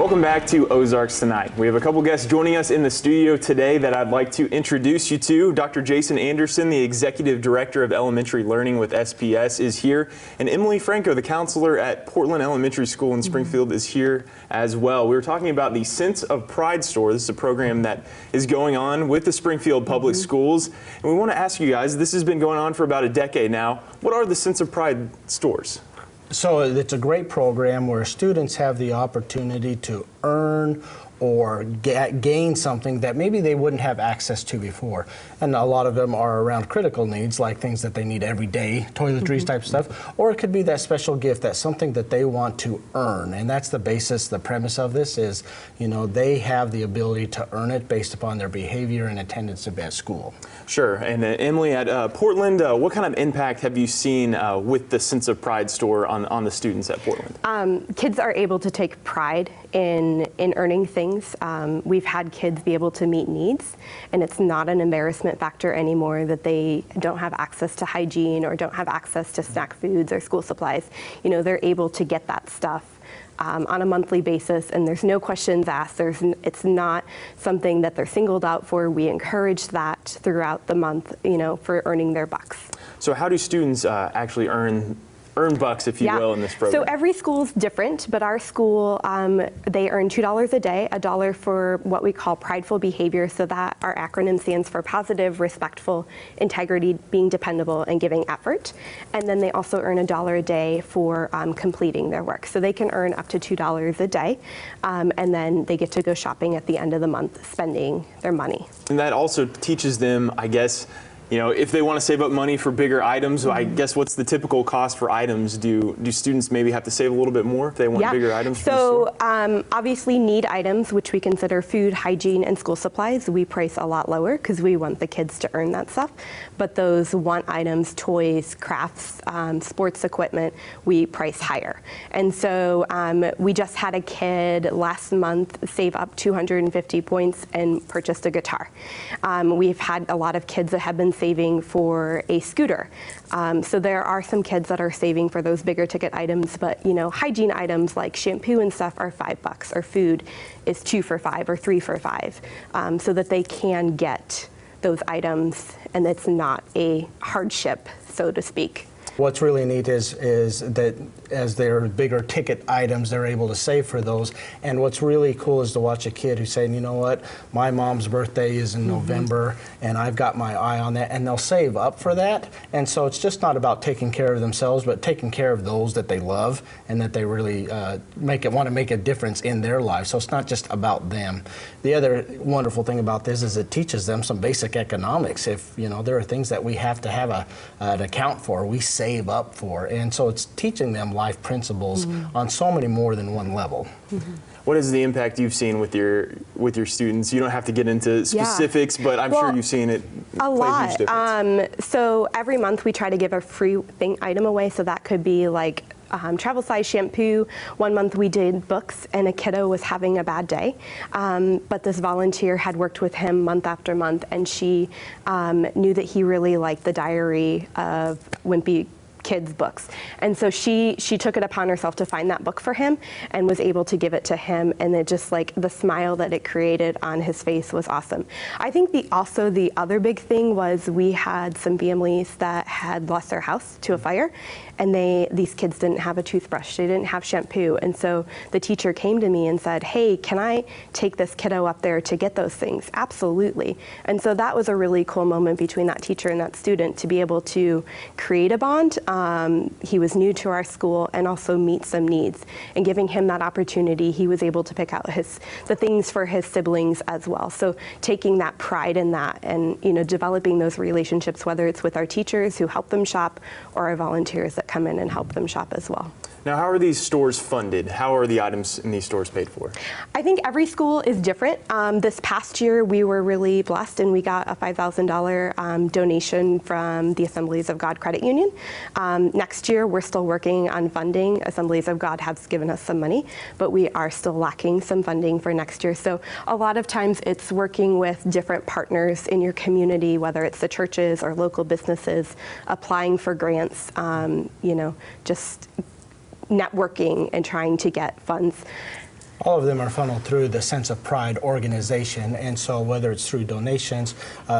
Welcome back to Ozarks Tonight. We have a couple guests joining us in the studio today that I'd like to introduce you to. Dr. Jason Anderson, the Executive Director of Elementary Learning with SPS, is here, and Emily Franco, the counselor at Portland Elementary School in Springfield, is here as well. We were talking about the Sense of Pride store. This is a program that is going on with the Springfield Public Schools, and we want to ask you guys, this has been going on for about a decade now. What are the Sense of Pride stores? So it's a great program where students have the opportunity to earn or gain something that maybe they wouldn't have access to before. And a lot of them are around critical needs, like things that they need every day, toiletries type stuff, or it could be that special gift, that's something that they want to earn. And that's the basis, the premise of this is, you know, they have the ability to earn it based upon their behavior and attendance at school. Sure. And Emily, at Portland, what kind of impact have you seen with the Sense of Pride store on the students at Portland? Kids are able to take pride in earning things. We've had kids be able to meet needs, and it's not an embarrassment factor anymore that they don't have access to hygiene or don't have access to snack foods or school supplies. You know, they're able to get that stuff on a monthly basis, and there's no questions asked. It's not something that they're singled out for. We encourage that throughout the month, you know, for earning their bucks. So how do students actually earn bucks, if you will, in this program? So every school is different, but our school, they earn $2 a day, $1 for what we call prideful behavior. So that our acronym stands for positive, respectful, integrity, being dependable, and giving effort. And then they also earn $1 a day for completing their work. So they can earn up to $2 a day, and then they get to go shopping at the end of the month, spending their money. And that also teaches them, I guess, you know, if they want to save up money for bigger items, I guess what's the typical cost for items? Do students maybe have to save a little bit more if they want bigger items? So obviously need items, which we consider food, hygiene, and school supplies, we price a lot lower because we want the kids to earn that stuff. But those want items, toys, crafts, sports equipment, we price higher. And so we just had a kid last month save up 250 points and purchased a guitar. We've had a lot of kids that have been saving for a scooter. So there are some kids that are saving for those bigger ticket items, but you know, hygiene items like shampoo and stuff are $5, or food is 2 for $5 or 3 for $5, so that they can get those items and it's not a hardship, so to speak. What's really neat is that as they're bigger ticket items, they're able to save for those. And what's really cool is to watch a kid who's saying, you know what, my mom's birthday is in November, and I've got my eye on that, and they'll save up for that. And so it's just not about taking care of themselves, but taking care of those that they love and that they really want to make a difference in their lives. So it's not just about them. The other wonderful thing about this is it teaches them some basic economics. If, you know, there are things that we have to have an account for, we save up for, and so it's teaching them life principles on so many more than one level. What is the impact you've seen with your students? You don't have to get into specifics, but I'm sure you've seen it a lot. So every month we try to give a free item away, so that could be like travel size shampoo. One month we did books, and a kiddo was having a bad day, but this volunteer had worked with him month after month, and she knew that he really liked the Diary of Wimpy kids books, and so she took it upon herself to find that book for him and was able to give it to him, and it just, like, the smile that it created on his face was awesome. I think the other big thing was we had some families that had lost their house to a fire, and these kids didn't have a toothbrush, they didn't have shampoo, and so the teacher came to me and said, hey, can I take this kiddo up there to get those things? Absolutely. And so that was a really cool moment between that teacher and that student to be able to create a bond. He was new to our school, and also meet some needs, and giving him that opportunity, he was able to pick out the things for his siblings as well. So taking that pride in that, and you know, developing those relationships, whether it's with our teachers who help them shop or our volunteers that come in and help them shop as well. Now, how are these stores funded? How are the items in these stores paid for? I think every school is different. This past year, we were really blessed, and we got a $5,000 donation from the Assemblies of God Credit Union. Next year, we're still working on funding. Assemblies of God has given us some money, but we are still lacking some funding for next year. So a lot of times it's working with different partners in your community, whether it's the churches or local businesses, applying for grants, you know, just networking and trying to get funds. All of them are funneled through the Sense of Pride organization, and so whether it's through donations,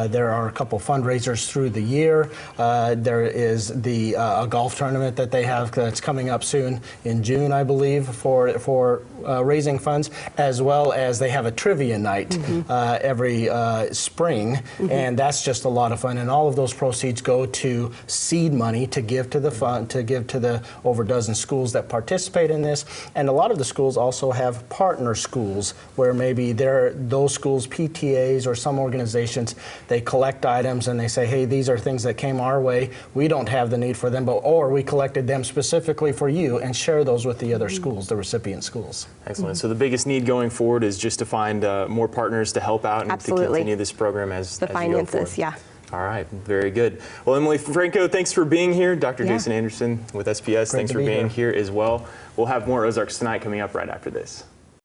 there are a couple fundraisers through the year. There is the a golf tournament that they have that's coming up soon in June, I believe, for raising funds, as well as they have a trivia night every spring, and that's just a lot of fun. And all of those proceeds go to seed money to give to the fund, to give to the over a dozen schools that participate in this. And a lot of the schools also have partner schools where maybe those schools, PTAs or some organizations, they collect items and they say, hey, these are things that came our way. We don't have the need for them, or we collected them specifically for you, and share those with the other schools, the recipient schools. Excellent. So the biggest need going forward is just to find more partners to help out and Absolutely. to continue this program as The as finances, you go forward. yeah. All right, very good. Well, Emily Franco, thanks for being here. Dr. Yeah. Jason Anderson with SPS, Great thanks to for be being here. here as well. We'll have more Ozarks Tonight coming up right after this.